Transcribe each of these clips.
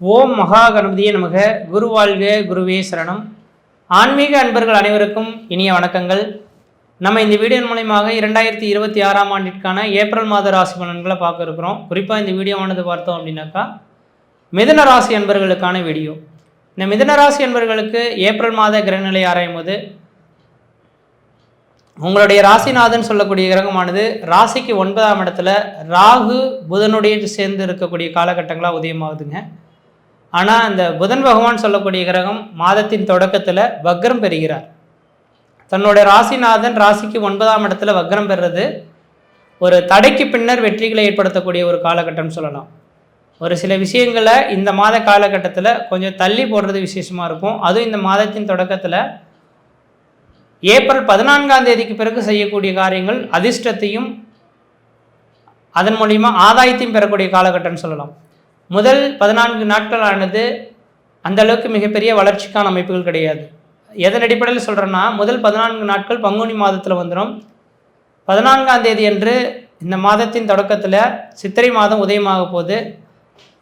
ஓம் மகா கணபதியே நமக. குரு வாழ்க, குருவே சரணம். ஆன்மீக அன்பர்கள் அனைவருக்கும் இனிய வணக்கங்கள். நம்ம இந்த வீடியோ மூலமாக 2026ஆம் ஆண்டிற்கான ஏப்ரல் மாத ராசி பலன்களை பார்க்க இருக்கிறோம். குறிப்பாக இந்த வீடியோவானது பார்த்தோம் அப்படின்னாக்கா மிதுன ராசி அன்பர்களுக்கான வீடியோ. இந்த மிதுன ராசி அன்பர்களுக்கு ஏப்ரல் மாத கிரகநிலை ஆராயும் போது உங்களுடைய ராசிநாதன் சொல்லக்கூடிய கிரகமானது ராசிக்கு 9ஆம் இடத்துல ராகு புதனுடைய சேர்ந்து இருக்கக்கூடிய காலகட்டங்களாக உதயமாகுதுங்க. ஆனால் அந்த புதன் பகவான் சொல்லக்கூடிய கிரகம் மாதத்தின் தொடக்கத்தில் வக்ரம் பெறுகிறார். தன்னுடைய ராசிநாதன் ராசிக்கு 9ஆம் இடத்துல வக்ரம் பெறுறது ஒரு தடைக்கு பின்னர் வெற்றிகளை ஏற்படுத்தக்கூடிய ஒரு காலகட்டம் சொல்லலாம். ஒரு சில விஷயங்களை இந்த மாத காலகட்டத்தில் கொஞ்சம் தள்ளி போடுறது விசேஷமாக இருக்கும். அதுவும் இந்த மாதத்தின் தொடக்கத்தில் ஏப்ரல் 14ஆம் தேதிக்கு பிறகு செய்யக்கூடிய காரியங்கள் அதிர்ஷ்டத்தையும் அதன் மூலிமா ஆதாயத்தையும் பெறக்கூடிய காலகட்டம்னு சொல்லலாம். முதல் 14 நாட்கள் ஆனது அந்தளவுக்கு மிகப்பெரிய வளர்ச்சிக்கான அமைப்புகள் கிடையாது. எதன் அடிப்படையில் சொல்கிறேன்னா, முதல் 14 நாட்கள் பங்குனி மாதத்தில் வந்துடும். 14ஆம் தேதி அன்று இந்த மாதத்தின் தொடக்கத்தில் சித்திரை மாதம் உதயமாக போகுது.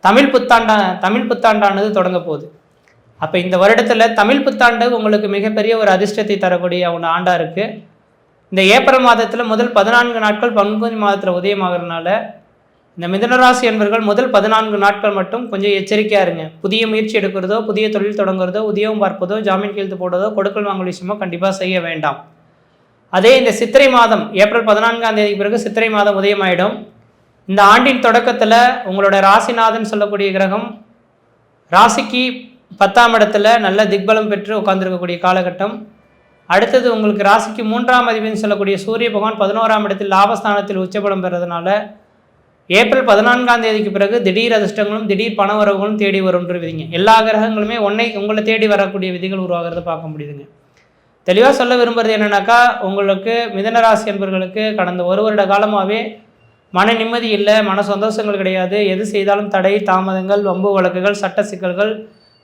தமிழ் புத்தாண்டானது தொடங்க போகுது. அப்போ இந்த வருடத்தில் தமிழ் புத்தாண்டு உங்களுக்கு மிகப்பெரிய ஒரு அதிர்ஷ்டத்தை தரக்கூடிய ஒரு ஆண்டாக இருக்குது. இந்த ஏப்ரல் மாதத்தில் முதல் 14 நாட்கள் பங்குனி மாதத்தில் உதயமாகறதுனால இந்த மிதுனராசி என்பவர்கள் முதல் 14 நாட்கள் மட்டும் கொஞ்சம் எச்சரிக்கையாக இருங்க. புதிய முயற்சி எடுக்கிறதோ, புதிய தொழில் தொடங்குறதோ, உத்தியோகம் பார்ப்பதோ, ஜாமீன் கையெழுத்து போடுறதோ, கொடுக்கல் வாங்கல் விஷயமோ கண்டிப்பாக செய்ய வேண்டாம். அதே இந்த சித்திரை மாதம் ஏப்ரல் 14ஆம் தேதிக்கு பிறகு சித்திரை மாதம் உதயமாயிடும். இந்த ஆண்டின் தொடக்கத்தில் உங்களோட ராசிநாதன் சொல்லக்கூடிய கிரகம் ராசிக்கு 10ஆம் இடத்துல நல்ல திக்பலம் பெற்று உட்கார்ந்துருக்கக்கூடிய காலகட்டம். அடுத்தது உங்களுக்கு ராசிக்கு 3ஆம் அதிபதினு சொல்லக்கூடிய சூரிய பகவான் 11ஆம் இடத்தில் லாபஸ்தானத்தில் உச்சபலம் பெறதுனால ஏப்ரல் 14ஆம் தேதிக்கு பிறகு திடீர் அதிர்ஷ்டங்களும் திடீர் பண வரவுகளும் தேடி வரும்ன்ற விதிங்க. எல்லா கிரகங்களுமே உங்களை தேடி வரக்கூடிய விதிகள் உருவாகிறத பார்க்க முடியுதுங்க. தெளிவாக சொல்ல விரும்புகிறது என்னென்னாக்கா, உங்களுக்கு மிதுனராசி என்பவர்களுக்கு கடந்த ஒரு வருட காலமாகவே மன நிம்மதி இல்லை, மன சந்தோஷங்கள் கிடையாது. எது செய்தாலும் தடை, தாமதங்கள், வம்பு வழக்குகள், சட்ட சிக்கல்கள்,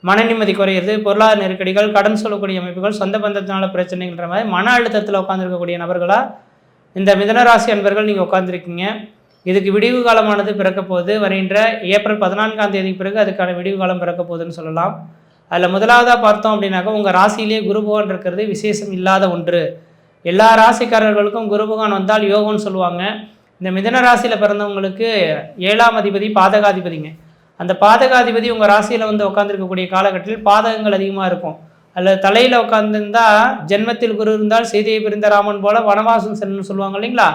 மன நிம்மதி குறையிறது, பொருளாதார நெருக்கடிகள், கடன் சொல்லக்கூடிய அமைப்புகள், சொந்த பந்தத்தினால பிரச்சனைன்ற மாதிரி மன அழுத்தத்தில் உட்காந்துருக்கக்கூடிய நபர்களாக இந்த மிதுனராசி என்பவர்கள் நீங்கள் உட்காந்துருக்கீங்க. இதுக்கு விடிவு காலமானது பிறக்க போகுது. வருகின்ற ஏப்ரல் 14ஆம் தேதிக்கு பிறகு அதுக்கான விடிவு காலம் பிறக்க போகுதுன்னு சொல்லலாம். அதில் முதலாவதாக பார்த்தோம் அப்படின்னாக்கா, உங்கள் ராசியிலேயே குரு பகவான் இருக்கிறது விசேஷம் இல்லாத ஒன்று. எல்லா ராசிக்காரர்களுக்கும் குரு பகவான் வந்தால் யோகம்னு சொல்லுவாங்க. இந்த மிதுன ராசியில் பிறந்தவங்களுக்கு 7ஆம் அதிபதி பாதகாதிபதிங்க. அந்த பாதகாதிபதி உங்கள் ராசியில் வந்து உட்காந்துருக்கக்கூடிய காலகட்டத்தில் பாதகங்கள் அதிகமாக இருக்கும். அதில் தலையில் உட்காந்துருந்தால் ஜென்மத்தில் குரு இருந்தால் சீதையை பிரிந்த ராமன் போல வனவாசம் சென்னு சொல்லுவாங்க இல்லைங்களா?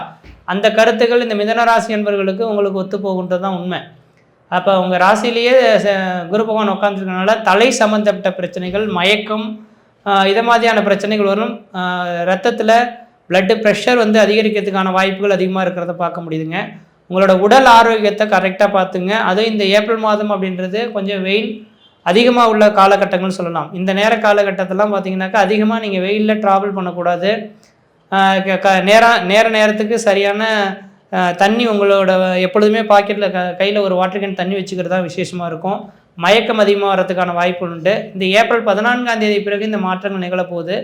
அந்த கருத்துக்கள் இந்த மிதுனராசி என்பவர்களுக்கு உங்களுக்கு ஒத்து போகுன்றது தான் உண்மை. அப்போ உங்கள் ராசியிலேயே குரு பகவான் உட்காந்துருக்கனால தலை சம்மந்தப்பட்ட பிரச்சனைகள், மயக்கம், இதை மாதிரியான பிரச்சனைகள் வரும். ரத்தத்தில் பிளட்டு ப்ரெஷர் வந்து அதிகரிக்கிறதுக்கான வாய்ப்புகள் அதிகமாக இருக்கிறத பார்க்க முடியுதுங்க. உங்களோட உடல் ஆரோக்கியத்தை கரெக்டாக பார்த்துங்க. அதுவும் இந்த ஏப்ரல் மாதம் அப்படின்றது கொஞ்சம் வெயில் அதிகமாக உள்ள காலகட்டங்கள்னு சொல்லலாம். இந்த நேர காலகட்டத்திலாம் பார்த்தீங்கன்னாக்கா அதிகமாக நீங்கள் வெயிலில் ட்ராவல் பண்ணக்கூடாது. நேரத்துக்கு சரியான தண்ணி உங்களோட எப்பொழுதுமே பாக்கெட்டில் கையில் ஒரு வாட்டர் கேன் தண்ணி வச்சுக்கிறது தான் விசேஷமாக இருக்கும். மயக்கம் அதிகமாக வரதுக்கான வாய்ப்பு உண்டு. இந்த ஏப்ரல் 14ஆம் தேதி பிறகு இந்த மாற்றங்கள் நிகழப்போகுது.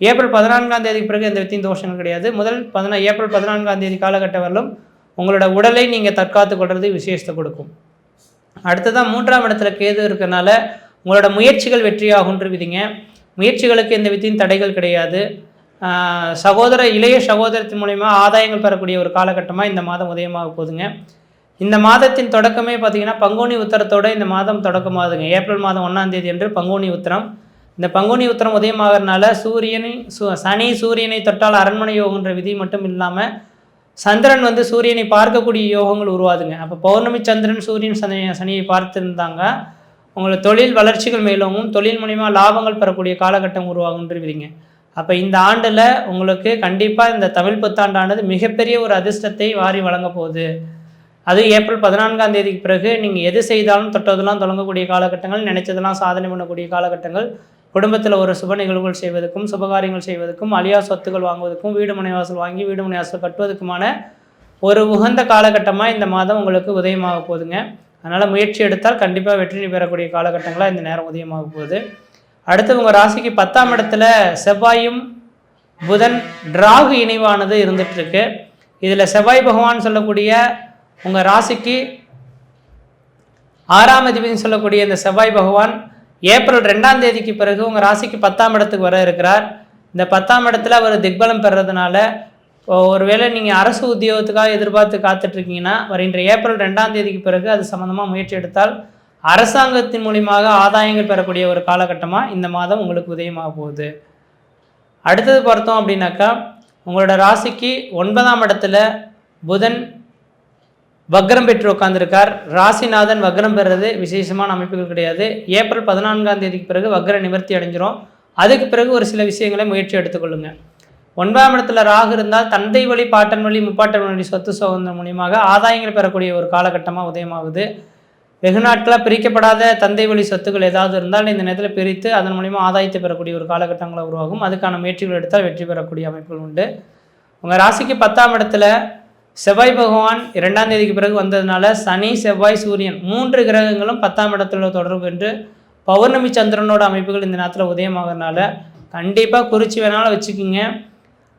ஏப்ரல் 14ஆம் தேதிக்கு பிறகு எந்த வித்தின் தோஷங்கள் கிடையாது. முதல் ஏப்ரல் 14ஆம் தேதி காலகட்டம் வரலும் உங்களோட உடலை நீங்கள் தற்காத்து கொள்வது விசேஷத்தை கொடுக்கும். அடுத்ததான் 3ஆம் இடத்துல கேது இருக்கிறனால உங்களோட முயற்சிகள் வெற்றியாகுன்ற விதிங்க. முயற்சிகளுக்கு எந்த வித்தின் தடைகள் கிடையாது. இளைய சகோதரத்தின் மூலயமா ஆதாயங்கள் பெறக்கூடிய ஒரு காலகட்டமாக இந்த மாதம் உதயமாக போகுதுங்க. இந்த மாதத்தின் தொடக்கமே பார்த்திங்கன்னா பங்குனி உத்தரத்தோடு இந்த மாதம் தொடக்கமாகுதுங்க. ஏப்ரல் மாதம் 1ஆம் தேதி அன்று பங்குனி உத்திரம். இந்த பங்குனி உத்திரம் உதயமாகறதுனால சனி சூரியனை தொட்டால் அரண்மனை யோகன்ற விதி மட்டும் இல்லாமல் சந்திரன் வந்து சூரியனை பார்க்கக்கூடிய யோகங்கள் உருவாதுங்க. அப்போ பௌர்ணமி சந்திரன் சூரியன் சனியை பார்த்துருந்தாங்க உங்களுக்கு தொழில் வளர்ச்சிகள் மேலோங்கும், தொழில் மூலிமா லாபங்கள் பெறக்கூடிய காலகட்டம் உருவாகுன்ற விதிங்க. அப்போ இந்த ஆண்டில் உங்களுக்கு கண்டிப்பாக இந்த தமிழ் புத்தாண்டானது மிகப்பெரிய ஒரு அதிர்ஷ்டத்தை வாரி வழங்க போகுது. அது ஏப்ரல் 14ஆம் தேதிக்கு பிறகு நீங்கள் எது செய்தாலும் தொட்டதெல்லாம் தொடங்கக்கூடிய காலகட்டங்கள், நினைச்சதெல்லாம் சாதனை பண்ணக்கூடிய காலகட்டங்கள், குடும்பத்தில் ஒரு சுப நிகழ்வுகள் செய்வதற்கும், சுபகாரியங்கள் செய்வதற்கும், அழியா சொத்துக்கள் வாங்குவதற்கும், வீடு மனைவாசல் வாங்கி வீடு மனைவாசல் கட்டுவதற்குமான ஒரு உகந்த காலகட்டமாக இந்த மாதம் உங்களுக்கு உதயமாக போகுதுங்க. அதனால் முயற்சி எடுத்தால் கண்டிப்பாக வெற்றி பெறக்கூடிய காலகட்டங்களாக இந்த நேரம் உதயமாக போகுது. அடுத்து உங்கள் ராசிக்கு 10ஆம் இடத்துல செவ்வாயும் புதன் ராகு இணைவானது இருந்துகிட்ருக்கு. இதில் செவ்வாய் பகவான் சொல்லக்கூடிய உங்கள் ராசிக்கு 6ஆம் அதிபதினு சொல்லக்கூடிய இந்த செவ்வாய் பகவான் ஏப்ரல் 2ஆம் தேதிக்கு பிறகு உங்கள் ராசிக்கு 10ஆம் இடத்துக்கு வர இருக்கிறார். இந்த 10ஆம் இடத்துல அவர் திக்பலம் பெறதுனால ஒருவேளை நீங்கள் அரசு உத்தியோகத்துக்காக எதிர்பார்த்து காத்துட்ருக்கீங்கன்னா வருகின்ற ஏப்ரல் 2ஆம் தேதிக்கு பிறகு அது சம்மந்தமாக முயற்சி எடுத்தால் அரசாங்கத்தின் மூலியமாக ஆதாயங்கள் பெறக்கூடிய ஒரு காலகட்டமாக இந்த மாதம் உங்களுக்கு உதயமாக போகுது. அடுத்தது பார்த்தோம் அப்படின்னாக்கா உங்களோட ராசிக்கு 9ஆம் இடத்துல புதன் வக்ரம் பெற்று உட்காந்துருக்கார். ராசிநாதன் வக்ரம் பெறுறது விசேஷமான அமைப்புகள் கிடையாது. ஏப்ரல் 14ஆம் தேதிக்கு பிறகு வக்ர நிவர்த்தி அடைஞ்சிரும். அதுக்கு பிறகு ஒரு சில விஷயங்களை முயற்சி எடுத்துக்கொள்ளுங்க. 9ஆம் இடத்துல ராகு இருந்தால் தந்தை வழி, பாட்டன் வழி, முப்பாட்டன் வழி சொத்து சுதந்திரம் மூலியமாக ஆதாயங்கள் பெறக்கூடிய ஒரு காலகட்டமாக உதயமாகுது. வெகு நாட்களாக பிரிக்கப்படாத தந்தை வழி சொத்துக்கள் ஏதாவது இருந்தால் இந்த நேரத்தில் பிரித்து அதன் மூலிமா ஆதாயத்தை பெறக்கூடிய ஒரு காலகட்டங்களை உருவாகும். அதுக்கான முயற்சிகள் எடுத்தால் வெற்றி பெறக்கூடிய அமைப்புகள் உண்டு. உங்கள் ராசிக்கு 10ஆம் இடத்துல செவ்வாய் பகவான் 2ஆம் தேதிக்கு பிறகு வந்ததுனால சனி, செவ்வாய், சூரியன் 3 கிரகங்களும் 10ஆம் இடத்துல தொடர்பு என்று பௌர்ணமி சந்திரனோட அமைப்புகள் இந்த நேரத்தில் உதயமாகறதுனால கண்டிப்பாக குறித்து வேணாலும் வச்சுக்கிங்க.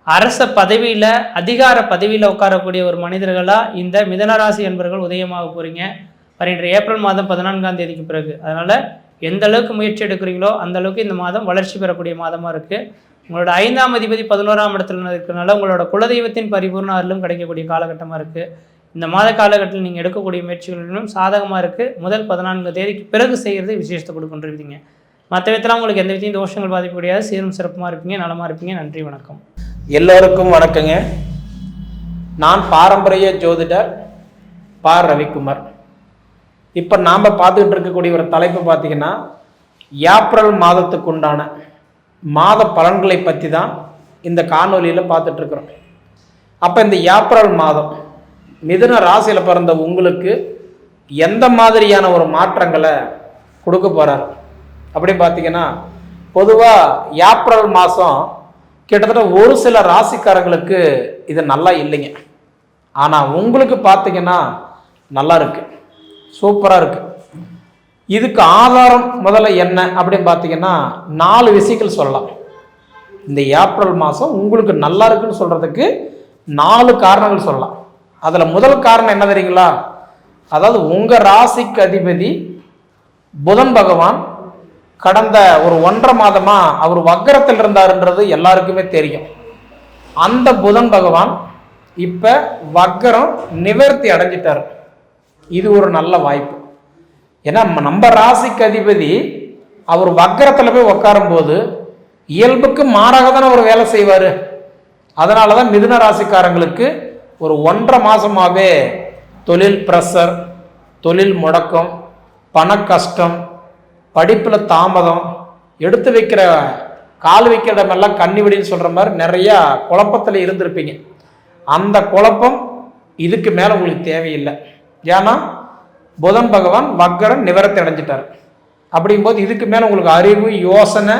அரச பதவியில், அதிகார பதவியில் உட்காரக்கூடிய ஒரு மனிதர்களாக இந்த மிதனராசி என்பவர்கள் உதயமாக போகிறீங்க வருகின்ற ஏப்ரல் மாதம் 14ஆம் தேதிக்கு பிறகு. அதனால் எந்த அளவுக்கு முயற்சி எடுக்கிறீங்களோ அந்த அளவுக்கு இந்த மாதம் வளர்ச்சி பெறக்கூடிய மாதமாக இருக்குது. உங்களோட 5ஆம் அதிபதி 11ஆம் இடத்துல இருக்கிறனால உங்களோட குலதெய்வத்தின் பரிபூர்ண அருளும் கிடைக்கக்கூடிய காலகட்டமாக இருக்குது. இந்த மாத காலகட்டத்தில் நீங்கள் எடுக்கக்கூடிய முயற்சிகளிலும் சாதகமாக இருக்குது. முதல் 14 தேதிக்கு பிறகு செய்கிறது விசேஷத்தை கொடுக்கின்றீங்க. மற்ற விதத்தில் உங்களுக்கு எந்த விதத்தையும் தோஷங்கள் பாதிக்க முடியாது. சீரும் சிறப்புமாக இருப்பீங்க, நலமாக இருப்பீங்க. நன்றி, வணக்கம். எல்லோருக்கும் வணக்கங்க. நான் பாரம்பரிய ஜோதிடர் ரவிக்குமார். இப்போ நாம் பார்த்துக்கிட்டு இருக்கக்கூடிய ஒரு தலைப்பு பார்த்தீங்கன்னா ஏப்ரல் மாதத்துக்கு உண்டான மாத பலன்களை பற்றி தான் இந்த காணொலியில் பார்த்துட்ருக்குறோம். அப்போ இந்த ஏப்ரல் மாதம் மிதுன ராசியில் பிறந்த உங்களுக்கு எந்த மாதிரியான ஒரு மாற்றங்களை கொடுக்க போகிறார் அப்படின்னு பார்த்தீங்கன்னா, பொதுவாக ஏப்ரல் மாதம் கிட்டத்தட்ட ஒரு சில ராசிக்காரங்களுக்கு இது நல்லா இல்லைங்க. ஆனால் உங்களுக்கு பார்த்தீங்கன்னா நல்லா இருக்கு, சூப்பராக இருக்கு. இதுக்கு ஆதாரம் முதல்ல என்ன அப்படின்னு பார்த்தீங்கன்னா 4 விஷயங்கள் சொல்லலாம். இந்த ஏப்ரல் மாதம் உங்களுக்கு நல்லா இருக்குன்னு சொல்கிறதுக்கு 4 காரணங்கள் சொல்லலாம். அதில் முதல் காரணம் என்ன தெரியுங்களா? அதாவது உங்கள் ராசிக்கு அதிபதி புதன் பகவான் கடந்த ஒரு 1.5 மாதமாக அவர் வக்கரத்தில் இருந்தாருன்றது எல்லாருக்குமே தெரியும். அந்த புதன் பகவான் இப்போ வக்கரம் நிவர்த்தி அடைஞ்சிட்டார். இது ஒரு நல்ல வாய்ப்பு. ஏன்னா நம்ம ராசிக்கு அதிபதி அவர் வக்கரத்தில் போய் உட்காரும் போது இயல்புக்கு மாறாக தானே அவர் வேலை செய்வார். அதனால தான் மிதுன ராசிக்காரங்களுக்கு ஒரு 1.5 மாதமாகவே தொழில் ப்ரெஷர், தொழில் முடக்கம், பண கஷ்டம், படிப்பில் தாமதம், எடுத்து வைக்கிற கால் வைக்கிற இடமெல்லாம் கண்ணிவிடின்னு சொல்கிற மாதிரி நிறையா குழப்பத்தில் இருந்திருப்பீங்க. அந்த குழப்பம் இதுக்கு மேலே உங்களுக்கு தேவையில்லை. ஏன்னா புதன் பகவான் வக்கரம் நிவர்த்தி அடைஞ்சிட்டார். அப்படிங்கும்போது இதுக்கு மேலே உங்களுக்கு அறிவு, யோசனை,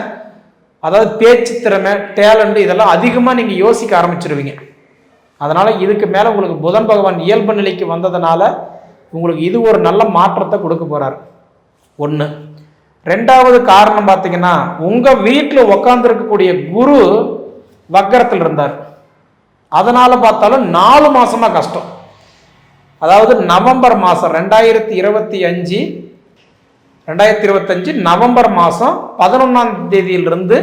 அதாவது பேச்சு திறமை, டேலண்ட் இதெல்லாம் அதிகமாக நீங்கள் யோசிக்க ஆரம்பிச்சிருவீங்க. அதனால் இதுக்கு மேலே உங்களுக்கு புதன் பகவான் இயல்பு நிலைக்கு வந்ததுனால உங்களுக்கு இது ஒரு நல்ல மாற்றத்தை கொடுக்க போகிறார். 1. 2வது காரணம் பார்த்தீங்கன்னா, உங்கள் வீட்டில் உட்காந்துருக்கக்கூடிய குரு வக்கரத்தில் இருந்தார். அதனால் பார்த்தாலும் 4 மாதமாக கஷ்டம். அதாவது நவம்பர் மாதம் 2025 நவம்பர் மாதம் 11ஆம் தேதியிலிருந்து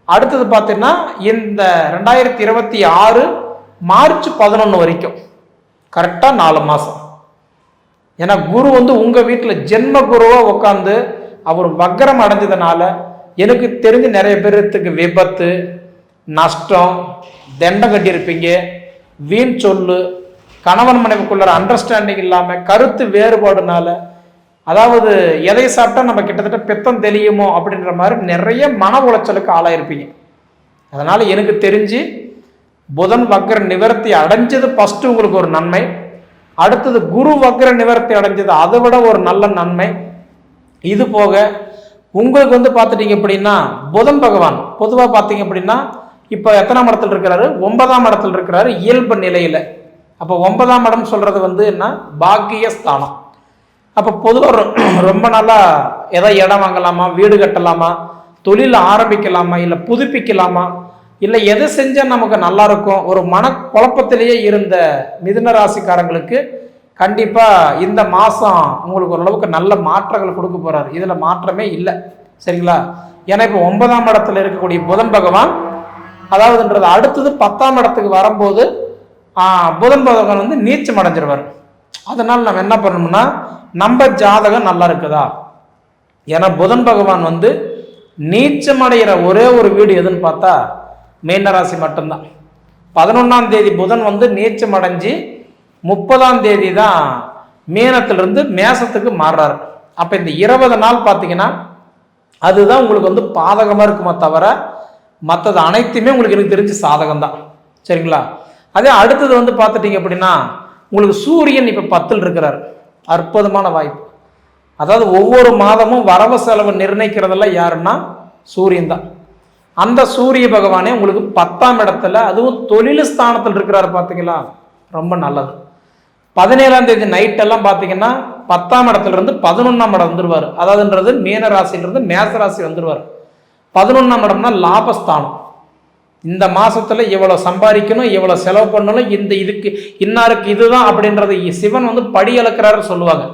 அடுத்தது பார்த்தீங்கன்னா இந்த 2026 மார்ச் 11 வரைக்கும் கரெக்டாக 4 மாதம். ஏன்னா குரு உங்கள் வீட்டில் ஜென்ம குருவாக உட்காந்து அவர் வக்கரம் அடைஞ்சதுனால எனக்கு தெரிஞ்சு நிறைய பேருக்கு விபத்து, நஷ்டம், தண்டம் கட்டியிருப்பீங்க. வீண் சொல்லு, கணவன் மனைவிக்குள்ள அண்டர்ஸ்டாண்டிங் இல்லாமல், கருத்து வேறுபாடுனால, அதாவது எதை சாப்பிட்டா நம்ம கிட்டத்தட்ட பித்தம் தெளியுமோ அப்படின்ற மாதிரி நிறைய மன உளைச்சலுக்கு ஆளாயிருப்பீங்க. அதனால் எனக்கு தெரிஞ்சு புதன் வக்கர நிவர்த்தி அடைஞ்சது ஃபஸ்ட்டு உங்களுக்கு ஒரு நன்மை. அடுத்தது குரு வக்கர நிவர்த்தி அடைஞ்சது அதை விட ஒரு நல்ல நன்மை. இது போக உங்களுக்கு பார்த்துட்டீங்க அப்படின்னா புதன் பகவான் பொதுவாக பார்த்தீங்க அப்படின்னா இப்போ எத்தனாம் இடத்துல இருக்கிறாரு? 9ஆம் இடத்துல இருக்கிறாரு இயல்பு நிலையில். அப்போ 9ஆம் இடம் சொல்கிறது என்ன? பாக்கிய ஸ்தானம். அப்போ பொதுவாக ரொம்ப நாளாக எதாவது இடம் வாங்கலாமா, வீடு கட்டலாமா, தொழில் ஆரம்பிக்கலாமா, இல்லை புதுப்பிக்கலாமா, இல்லை எதை செஞ்சால் நமக்கு நல்லா இருக்கும், ஒரு மன குழப்பத்திலேயே இருந்த மிதுன ராசிக்காரங்களுக்கு கண்டிப்பாக இந்த மாதம் உங்களுக்கு ஓரளவுக்கு நல்ல மாற்றங்கள் கொடுக்க போகிறார். இதில் மாற்றமே இல்லை. சரிங்களா? ஏன்னா இப்போ 9ஆம் இடத்துல இருக்கக்கூடிய புதன் பகவான், அதாவதுன்றது அடுத்தது 10ஆம் இடத்துக்கு வரும்போது புதன் பகவான் வந்து நீச்சம் அடைஞ்சிருவார். அதனால் நம்ம என்ன பண்ணணும்னா, நம்ம ஜாதகம் நல்லா இருக்குதா, ஏன்னா புதன் பகவான் வந்து நீச்சம் அடைகிற ஒரே ஒரு வீடு எதுன்னு பார்த்தா மீனராசி மட்டும்தான். 11ஆம் தேதி புதன் வந்து நீச்சம் அடைஞ்சு 30ஆம் தேதி தான் மீனத்திலிருந்து மேசத்துக்கு மாறுறாரு. அப்போ இந்த 20 நாள் பார்த்தீங்கன்னா அதுதான் உங்களுக்கு வந்து பாதகமாக இருக்குமே தவிர மற்றது அனைத்துமே உங்களுக்கு எனக்கு தெரிஞ்சு சாதகம் தான். சரிங்களா? அதே அடுத்தது வந்து பார்த்துட்டீங்க அப்படின்னா உங்களுக்கு சூரியன் இப்போ 10ல் இருக்கிறார். அற்புதமான வாய்ப்பு. அதாவது ஒவ்வொரு மாதமும் வரவு செலவு நிர்ணயிக்கிறதெல்லாம் யாருன்னா சூரியன் தான். அந்த சூரிய பகவானே உங்களுக்கு 10ஆம் இடத்துல, அதுவும் தொழில் ஸ்தானத்தில் இருக்கிறாரு. பார்த்தீங்களா? ரொம்ப நல்லது. 17ஆம் தேதி நைட்டெல்லாம் பார்த்தீங்கன்னா 10ஆம் இடத்துல இருந்து 11ஆம் இடம் வந்துடுவார். அதாவதுன்றது மீன ராசியிலிருந்து மேச ராசி வந்துடுவார். 11ஆம் இடம்னா லாபஸ்தானம். இந்த மாசத்துல இவ்வளவு சம்பாதிக்கணும், இவ்வளவு செலவு பண்ணணும், இந்த இதுக்கு இன்னாருக்கு இதுதான் அப்படின்றது சிவன் வந்து படி அளக்கிறாரு சொல்லுவாங்க.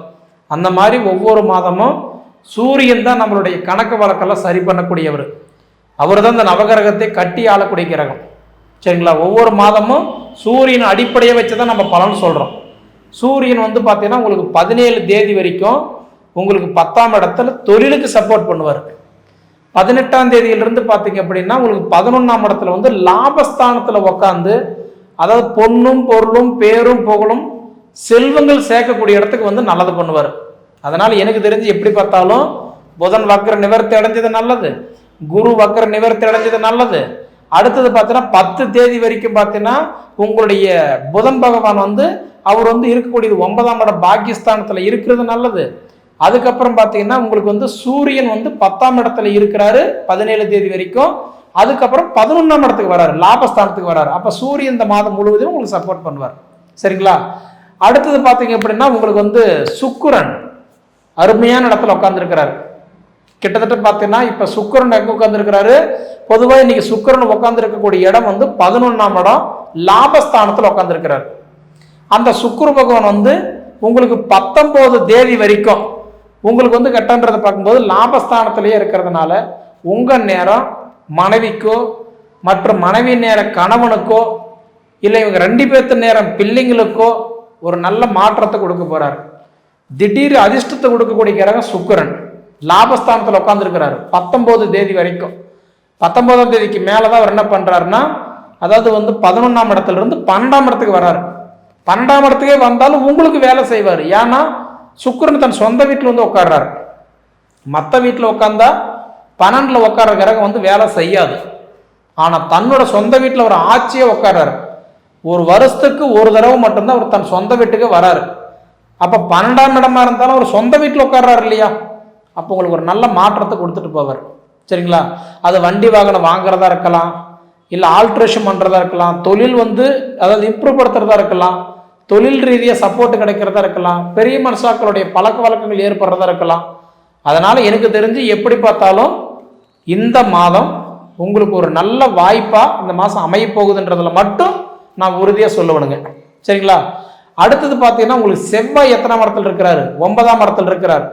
அந்த மாதிரி ஒவ்வொரு மாதமும் சூரியன் தான் நம்மளுடைய கணக்கு வழக்கெல்லாம் சரி பண்ணக்கூடியவர். அவர் தான் இந்த நவகிரகத்தை கட்டி ஆளக்கூடிய கிரகம். சரிங்களா? ஒவ்வொரு மாதமும் சூரியன் அடிப்படையை வச்சு தான் நம்ம பலன் சொல்கிறோம். சூரியன் வந்து பார்த்தீங்கன்னா உங்களுக்கு 17 தேதி வரைக்கும் உங்களுக்கு 10ஆம் இடத்துல தொழிலுக்கு சப்போர்ட் பண்ணுவார். 18ஆம் தேதியிலிருந்து பார்த்தீங்க அப்படின்னா உங்களுக்கு 11ஆம் இடத்துல வந்து லாபஸ்தானத்தில் உட்காந்து, அதாவது பொண்ணும் பொருளும் பேரும் புகழும் செல்வங்கள் சேர்க்கக்கூடிய இடத்துக்கு வந்து நல்லது பண்ணுவார். அதனால எனக்கு தெரிஞ்சு எப்படி பார்த்தாலும் புதன் வக்ர நிவர்த்தி அடைஞ்சது நல்லது, குரு வக்ர நிவர்த்தி அடைஞ்சது நல்லது. அடுத்தது பார்த்தீங்கன்னா 10 தேதி வரைக்கும் பார்த்தீங்கன்னா உங்களுடைய புதன் பகவான் வந்து அவர் வந்து இருக்கக்கூடியது 9ஆம் இடம் பாக்கியஸ்தானத்தில் இருக்கிறது நல்லது. அதுக்கப்புறம் பார்த்தீங்கன்னா உங்களுக்கு வந்து சூரியன் வந்து 10ஆம் இடத்துல இருக்கிறாரு 17 தேதி வரைக்கும். அதுக்கப்புறம் 11ஆம் இடத்துக்கு வராரு, லாபஸ்தானத்துக்கு வராரு. அப்போ சூரியன் இந்த மாதம் முழுவதும் உங்களுக்கு சப்போர்ட் பண்ணுவார். சரிங்களா? அடுத்தது பார்த்தீங்க அப்படின்னா உங்களுக்கு வந்து சுக்கிரன் அருமையான இடத்துல உட்காந்துருக்கிறாரு. கிட்டத்தட்ட பார்த்தீங்கன்னா இப்போ சுக்கிரன் எங்கே உட்காந்துருக்கிறாரு, பொதுவாக இன்னைக்கு சுக்கிரன் உட்காந்துருக்கக்கூடிய இடம் வந்து 11ஆம் இடம் லாபஸ்தானத்தில் உட்காந்துருக்கிறார். அந்த சுக்கிர பகவான் வந்து உங்களுக்கு 19 தேதி வரைக்கும் உங்களுக்கு வந்து கட்டன்றதை பார்க்கும்போது லாபஸ்தானத்திலேயே இருக்கிறதுனால உங்கள் நேரம் மனைவிக்கோ மற்றும் மனைவி நேர கணவனுக்கோ இல்லை இவங்க 2 பேர்த்து நேரம் பிள்ளைங்களுக்கோ ஒரு நல்ல மாற்றத்தை கொடுக்க போறார். திடீர் அதிர்ஷ்டத்தை கொடுக்கக்கூடிய கிரகம் சுக்கிரன் லாபஸ்தானத்தில் உட்காந்துருக்கிறாரு 19 தேதி வரைக்கும். 19ஆம் தேதிக்கு மேலதான் அவர் என்ன பண்றாருன்னா, அதாவது வந்து 11ஆம் இடத்துல இருந்து 12ஆம் இடத்துக்கு வர்றாரு. 12ஆம் இடத்துக்கே வந்தாலும் உங்களுக்கு வேலை செய்வார். ஏன்னா சுக்கிரன் தன் சொந்த வீட்டில் வந்து உட்கார்றாரு. மற்ற வீட்டில் உட்காந்தா 12ல் உட்கார்ற கிரகம் வந்து வேலை செய்யாது. ஆனா தன்னோட சொந்த வீட்டில் ஒரு ஆட்சியே உட்கார்றாரு. ஒரு வருஷத்துக்கு ஒரு தடவை மட்டும்தான் அவர் தன் சொந்த வீட்டுக்கு வராரு. அப்ப 12ஆம் இடமா இருந்தாலும் அவர் சொந்த வீட்டில் உட்கார்றாரு இல்லையா? அப்போ உங்களுக்கு ஒரு நல்ல மாற்றத்தை கொடுத்துட்டு போவார். சரிங்களா? அது வண்டி வாகனம் வாங்குறதா இருக்கலாம், இல்லை ஆல்ட்ரேஷன் பண்ணுறதா இருக்கலாம், தொழில் வந்து அதாவது இம்ப்ரூவ் படுத்துறதா இருக்கலாம், தொழில் ரீதியாக சப்போர்ட் கிடைக்கிறதா இருக்கலாம், பெரிய மனுஷாக்களுடைய பழக்க வழக்கங்கள் ஏற்படுறதா இருக்கலாம். அதனால எனக்கு தெரிஞ்சு எப்படி பார்த்தாலும் இந்த மாதம் உங்களுக்கு ஒரு நல்ல வாய்ப்பா இந்த மாதம் அமைய போகுதுன்றதுல மட்டும் நான் உறுதியாக சொல்லுவேனுங்க. சரிங்களா? அடுத்தது பார்த்தீங்கன்னா உங்களுக்கு செவ்வாய் எத்தனாம் இடத்துல இருக்கிறாரு? 9ஆம் இடத்துல இருக்கிறார்.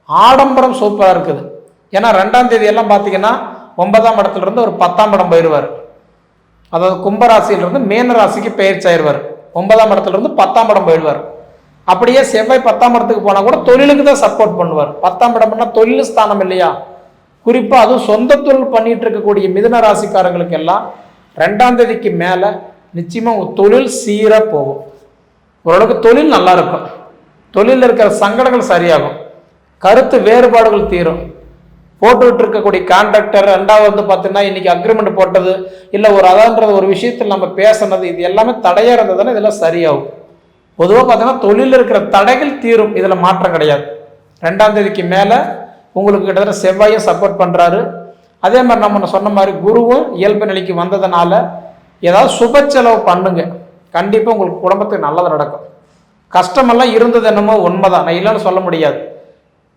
ஆடம்பரம் சூப்பராக இருக்குது. ஏன்னா 2ஆம் தேதி எல்லாம் பார்த்தீங்கன்னா 9ஆம் இடத்துல இருந்து ஒரு 10ஆம் இடம் போயிடுவார். அதாவது கும்பராசியிலிருந்து மீன ராசிக்கு பெயர்ச்சாயிருவார். 9ஆம் இடத்துல இருந்து 10ஆம் இடம் போயிடுவார். அப்படியே செவ்வாய் 10ஆம் இடத்துக்கு போனால் கூட தொழிலுக்கு தான் சப்போர்ட் பண்ணுவார். 10ஆம் இடம்னா தொழில் ஸ்தானம் இல்லையா? குறிப்பாக அதுவும் சொந்த தொழில் பண்ணிட்டு இருக்கக்கூடிய மிதுன ராசிக்காரங்களுக்கு எல்லாம் 2ஆம் தேதிக்கு மேலே நிச்சயமாக உங்கள் தொழில் சீராக போகும். ஓரளவுக்கு தொழில் நல்லா இருக்கும். தொழிலில் இருக்கிற சங்கடங்கள் சரியாகும், கருத்து வேறுபாடுகள் தீரும். போட்டுக்கிட்டு இருக்கக்கூடிய கான்ட்ராக்டர் 2வது வந்து பார்த்தீங்கன்னா இன்னைக்கு அக்ரிமெண்ட் போட்டது இல்லை ஒரு அதான்றது ஒரு விஷயத்தில் நம்ம பேசினது இது எல்லாமே தடையாக இருந்ததுன்னா இதெல்லாம் சரியாகும். பொதுவாக பார்த்தீங்கன்னா தொழிலில் இருக்கிற தடைகள் தீரும், இதில் மாற்றம் கிடையாது. 2ஆம் தேதிக்கு மேலே உங்களுக்கு கிட்டத்தட்ட செவ்வாயும் சப்போர்ட் பண்ணுறாரு. அதே மாதிரி நம்ம சொன்ன மாதிரி குருவும் இயல்பு நிலைக்கு வந்ததுனால ஏதாவது சுப செலவு பண்ணுங்க, கண்டிப்பாக உங்களுக்கு குடும்பத்துக்கு நல்லது நடக்கும். கஷ்டமெல்லாம் இருந்தது என்னமோ உண்மைதான், நான் இல்லைன்னு சொல்ல முடியாது.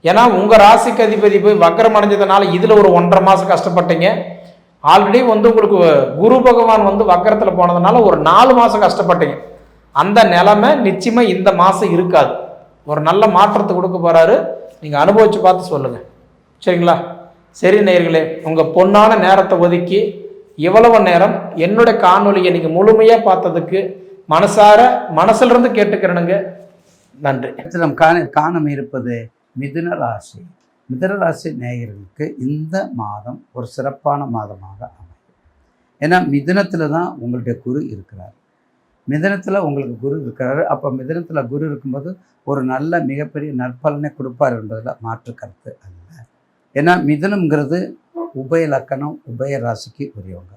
ஏன்னா உங்கள் ராசிக்கு அதிபதி போய் வக்கரம் அடைஞ்சதுனால இதில் ஒரு 1.5 மாதம் கஷ்டப்பட்டீங்க. ஆல்ரெடி வந்து உங்களுக்கு குரு பகவான் வந்து வக்கரத்தில் போனதுனால ஒரு 4 மாதம் கஷ்டப்பட்டீங்க. அந்த நிலைமை நிச்சயமா இந்த மாசம் இருக்காது. ஒரு நல்ல மாற்றத்தை கொடுக்க போறாரு. நீங்க அனுபவிச்சு பார்த்து சொல்லுங்க. சரிங்களா? சரி நேயர்களே, உங்க பொன்னான நேரத்தை ஒதுக்கி இவ்வளவு நேரம் என்னோட காணொலியை நீங்க முழுமையா பார்த்ததுக்கு மனசுல இருந்து கேட்டுக்கிறேனுங்க. நன்றி. நாம் காண இருப்பது மிதுன ராசி. மிதுன ராசி நேயர்களுக்கு இந்த மாதம் ஒரு சிறப்பான மாதமாக அமையும். ஏன்னா மிதுனத்தில் தான் உங்களுடைய குரு இருக்கிறார். மிதுனத்தில் உங்களுக்கு குரு இருக்கிறாரு. அப்போ மிதுனத்தில் குரு இருக்கும்போது ஒரு நல்ல மிகப்பெரிய நற்பலனை கொடுப்பார் என்பதில் மாற்று கருத்து அல்ல. ஏன்னா மிதுனம்ங்கிறது உபய லக்கணம், உபய ராசிக்கு உரியவங்க.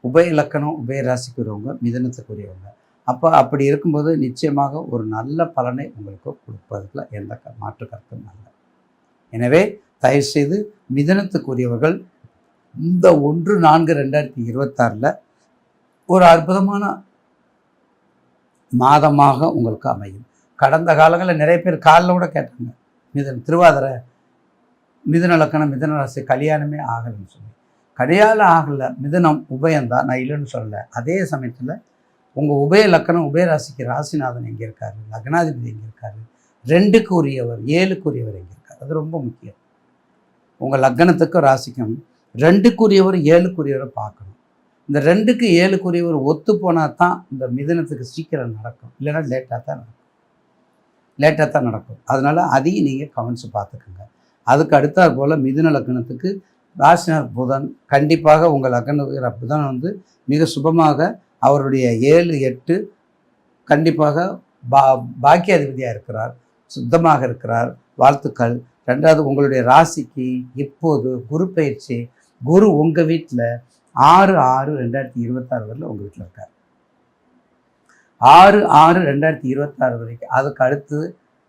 உபய லக்கணம், உபய ராசிக்கு உரியவங்க, மிதுனத்துக்கு உரியவங்க. அப்போ அப்படி இருக்கும்போது நிச்சயமாக ஒரு நல்ல பலனை உங்களுக்கு கொடுப்பதில் எந்த மாற்று கருத்தும் அல்ல. எனவே தயவுசெய்து மிதுனத்துக்குரியவர்கள் இந்த 1/4/2026 ஒரு அற்புதமான மாதமாக உங்களுக்கு அமையும். கடந்த காலங்களில் நிறைய பேர் காலில் கூட கேட்டாங்க, திருவாதிரை மிதுன லக்கணம், மிதுன ராசி கல்யாணமே ஆகலைன்னு சொல்லி. கல்யாணம் ஆகலை, மிதுனம் உபயம்தான், நான் இல்லைன்னு சொல்லலை. அதே சமயத்தில் உங்கள் உபய லக்கணம், உபய ராசிக்கு ராசிநாதன் எங்கே இருக்காரு, லக்னாதிபதி எங்கே இருக்காரு, 2க்கு உரியவர் 7க்கு உரியவர் எங்கே இருக்கார், அது ரொம்ப முக்கியம். உங்கள் லக்னத்துக்கும் ராசிக்கும் 2க்கு உரியவர் 7க்கு உரியவரை பார்க்கணும். இந்த 2க்கு 7க்கு உரியவர் ஒத்து போனால் தான் இந்த மிதுனத்துக்கு சீக்கிரம் நடக்கும், இல்லைன்னா லேட்டாக தான் நடக்கும். அதனால் அதையும் நீங்கள் கவனித்து பார்த்துக்குங்க. அதுக்கு அடுத்தாற் போல் மிதுன லக்னத்துக்கு ராசிநாத் புதன் கண்டிப்பாக உங்கள் லக்னத்துக்கு புதன் மிக சுபமாக அவருடைய 7, 8 கண்டிப்பாக பாக்கியாதிபதியாக இருக்கிறார், சுத்தமாக இருக்கிறார். வாழ்த்துக்கள். 2வது உங்களுடைய ராசிக்கு இப்போது குரு பயிற்சி. குரு உங்கள் வீட்டில் 6/6/2026 வரையில் உங்கள் வீட்டில் இருக்கார். 6/6/2026 வரைக்கும். அதுக்கு அடுத்து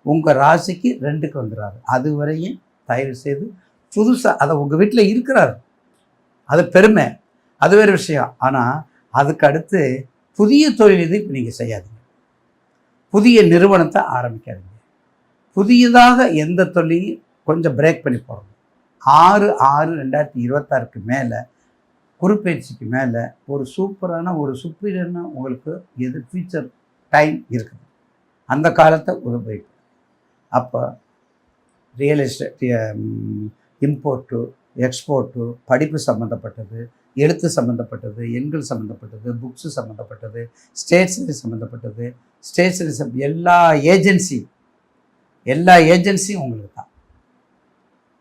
உங்கள் ராசிக்கு 2க்கு வந்துடுறாரு. அது வரையும் தயவு செய்து புதுசாக அதை உங்கள் வீட்டில் இருக்கிறார், அது பெருமை, அது வேறு விஷயம். ஆனால் அதுக்கு அடுத்து புதிய தொழில் இது இப்போ நீங்கள் செய்யாதீங்க. புதிய நிறுவனத்தை ஆரம்பிக்காதீங்க. புதியதாக எந்த தொழிலையும் கொஞ்சம் பிரேக் பண்ணி போடணும். 6/6/2026 மேலே, குருப்பெயர்ச்சிக்கு மேலே ஒரு சூப்பரான ஒரு சுப்பீரியரான உங்களுக்கு ஃபியூச்சர் டைம் இருக்குது. அந்த காலத்தை உதவிட்டு அப்போ ரியல் எஸ்டேட், இம்போர்ட்டு, எக்ஸ்போர்ட்டு, படிப்பு சம்மந்தப்பட்டது, எழுத்து சம்மந்தப்பட்டது, எண்கள் சம்மந்தப்பட்டது, புக்ஸு சம்மந்தப்பட்டது, ஸ்டேஷனரி சம்மந்தப்பட்டது, எல்லா ஏஜென்சியும் உங்களுக்கு தான்.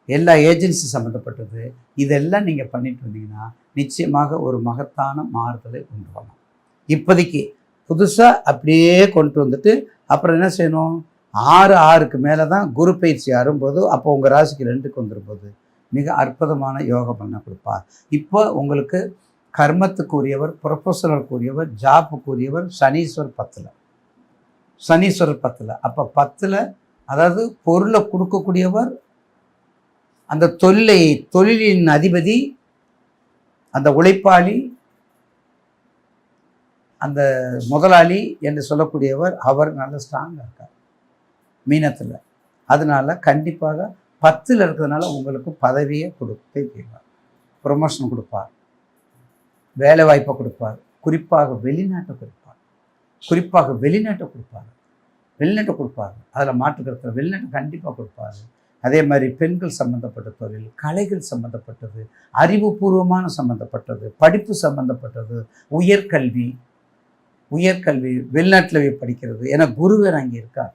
எல்லா ஏஜென்சி சம்மந்தப்பட்டது இதெல்லாம் நீங்கள் பண்ணிட்டு வந்தீங்கன்னா நிச்சயமாக ஒரு மகத்தான மாறுதலை கொண்டு வரலாம். இப்போதைக்கு புதுசாக அப்படியே கொண்டு வந்துட்டு அப்புறம் என்ன செய்யணும், 6/6க்கு மேலே தான் குரு பயிற்சி வரும்போது அப்போ உங்கள் ராசிக்கு 2க்கு வந்துடும்போது மிக அற்புதமான யோக பலனை கொடுப்பார். இப்போ உங்களுக்கு கர்மத்துக்குரியவர், ப்ரொஃபஷனலுக்குரியவர், ஜாப்புக்குரியவர் சனீஸ்வரர் 10ல். அப்போ 10ல் அதாவது பொருளை கொடுக்கக்கூடியவர், அந்த தொழிலின் அதிபதி, அந்த உழைப்பாளி, அந்த முதலாளி என்று சொல்லக்கூடியவர், அவர் நல்ல ஸ்ட்ராங்காக இருக்கார் மீனத்தில். அதனால கண்டிப்பாக 10ல் இருக்கிறதுனால உங்களுக்கு பதவியை கொடுத்தே தீர்வார், ப்ரொமோஷன் கொடுப்பார், வேலை வாய்ப்பை கொடுப்பார், குறிப்பாக வெளிநாட்டை கொடுப்பார். அதில் மாற்றுக்கிறத வெளிநாட்டை கண்டிப்பாக கொடுப்பார். அதே மாதிரி பெண்கள் சம்மந்தப்பட்ட தொழில், கலைகள் சம்மந்தப்பட்டது, அறிவுபூர்வமான சம்மந்தப்பட்டது, படிப்பு சம்மந்தப்பட்டது, உயர்கல்வி வெளிநாட்டில் போய் படிக்கிறது. ஏன்னா குருவேர் அங்கே இருக்கார்,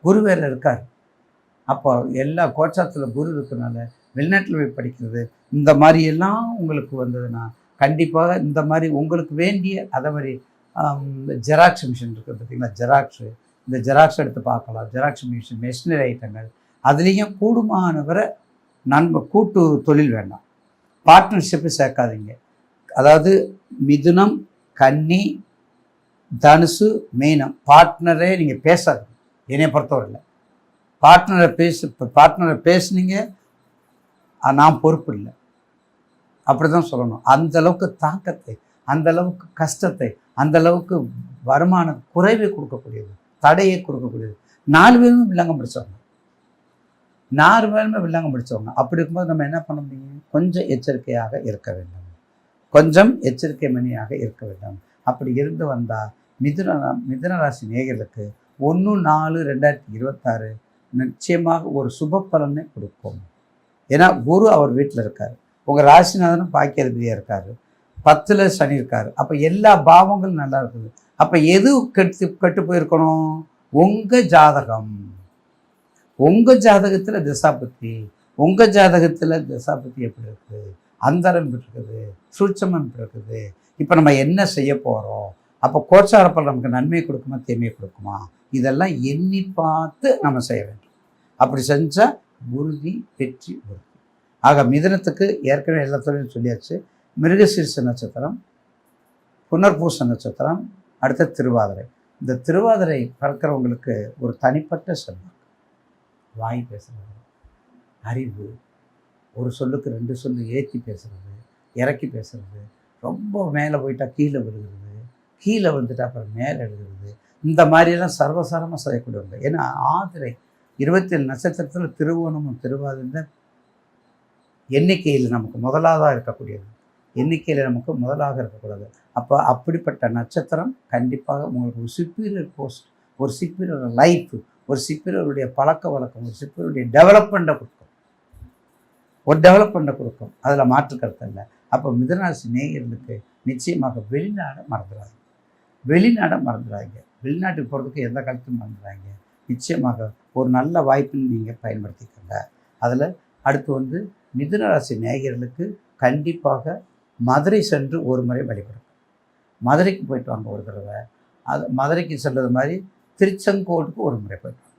குருவேர் இருக்கார். அப்போ எல்லா கோச்சாரத்தில் குரு இருக்கிறனால வெளிநாட்டில் போய் படிக்கிறது, இந்த மாதிரி எல்லாம் உங்களுக்கு வந்ததுன்னா கண்டிப்பாக இந்த மாதிரி உங்களுக்கு வேண்டிய அதை மாதிரி ஜெராக்ஸ் மிஷின் இருக்குது பார்த்தீங்களா, இந்த ஜெராக்ஸ் எடுத்து பார்க்கலாம். ஜெராக்ஸ் மிஷின், மெஷினரி ஐட்டங்கள், அதுலேயும் கூடுமானவரை கூட்டு தொழில் வேண்டாம், பார்ட்னர்ஷிப்பு சேர்க்காதீங்க. அதாவது மிதுனம், கன்னி, தனுசு, மீனம் பார்ட்னரே நீங்கள் பேசாதீங்க. என்னை பொறுத்தவரையில் பார்ட்னரை பேசுனீங்க நான் பொறுப்பு இல்லை, அப்படி தான் சொல்லணும். அந்தளவுக்கு தாக்கத்தை, அந்தளவுக்கு கஷ்டத்தை, அந்தளவுக்கு வருமான குறைவை கொடுக்கக்கூடியது, தடையை கொடுக்கக்கூடியது. 4 பேருமே வில்லங்கம் பிடிச்சவங்க, அப்படி இருக்கும்போது நம்ம என்ன பண்ண முடியும், கொஞ்சம் எச்சரிக்கையாக இருக்க வேண்டும், கொஞ்சம் எச்சரிக்கை மணியாக இருக்க வேண்டும். அப்படி இருந்து வந்தால் மிதுன ராசி நேயர்களுக்கு 1/4/2026 நிச்சயமாக ஒரு சுப பலனை கொடுக்கும். ஏன்னா குரு அவர் வீட்டில் இருக்கார், உங்கள் ராசிநாதனும் பாக்கியாதிபதியாக இருக்கார், 10ல் சனி இருக்கார். அப்போ எல்லா பாவங்களும் நல்லா இருக்குது. அப்போ எது கெட்டு போயிருக்கணும்? உங்கள் ஜாதகம். உங்கள் ஜாதகத்தில் திசாபத்தி, உங்கள் ஜாதகத்தில் திசாபத்தி எப்படி இருக்குது, அந்தரம் எப்படி இருக்குது, சூட்சமம் எப்படி இருக்குது, இப்போ நம்ம என்ன செய்ய போகிறோம், அப்போ கோச்சார பலன் நமக்கு நன்மை கொடுக்குமா தீமையை கொடுக்குமா, இதெல்லாம் எண்ணி பார்த்து நம்ம செய்ய வேண்டும். அப்படி செஞ்சால் உறுதி வெற்றி உறுதி. ஆக மிதுனத்துக்கு ஏற்கனவே எல்லாத்துலையும் சொல்லியாச்சு. மிருகசீர்ஷ நட்சத்திரம், புனர்பூச நட்சத்திரம், அடுத்த திருவாதிரை. இந்த திருவாதிரை பிறக்கிறவங்களுக்கு ஒரு தனிப்பட்ட செல்வம், வாய் பேசுகிறது, அறிவு, ஒரு சொல்லுக்கு 2 சொல்லு ஏற்றி பேசுகிறது, இறக்கி பேசுகிறது, ரொம்ப மேலே போயிட்டா கீழே விழுகிறது, கீழே வந்துட்டு அப்புறம் மேலே எழுதுறது, இந்த மாதிரியெல்லாம் சர்வசாரமாக செய்யக்கூடியவங்க. ஏன்னா ஆதிரை 27 நட்சத்திரத்தில் திருவோணமும் திருவாதிரை எண்ணிக்கையில் நமக்கு முதலாவதாக இருக்கக்கூடியது, எண்ணிக்கையில் நமக்கு முதலாக இருக்கக்கூடாது. அப்போ அப்படிப்பட்ட நட்சத்திரம் கண்டிப்பாக உங்களுக்கு ஒரு சுப்பீரியர் போஸ்ட், ஒரு சுப்பீரியர் லைஃப், ஒரு சுப்பீரியருடைய பழக்க வழக்கம், ஒரு சுப்பீரியருடைய டெவலப்மெண்ட்டை கொடுக்கும், ஒரு டெவலப்மெண்ட்டை கொடுக்கும். அதில் மாற்று கருத்து இல்லை. அப்போ மிதுனராசி நேயர்களுக்கு நிச்சயமாக வெளிநாடை மறந்துடாங்க, வெளிநாட்டுக்கு போகிறதுக்கு எந்த காலத்தையும் மறந்துடாங்க. நிச்சயமாக ஒரு நல்ல வாய்ப்புன்னு நீங்கள் பயன்படுத்திக்கோங்க. அதில் அடுத்து மிதுனராசி நேயர்களுக்கு கண்டிப்பாக மதுரை சென்று ஒரு முறை வழிபடும். மதுரைக்கு போயிட்டு வாங்க ஒரு தடவை. அது மதுரைக்கு செல்வது மாதிரி திருச்செங்கோடுக்கு ஒரு முறை போயிட்டு வாங்க.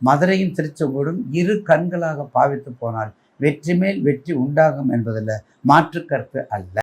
மதுரையும் திருச்செங்கோடும் இரு கண்களாக பாவித்து போனால் வெற்றி மேல் வெற்றி உண்டாகும் என்பதில் மாற்று கருத்து அல்ல.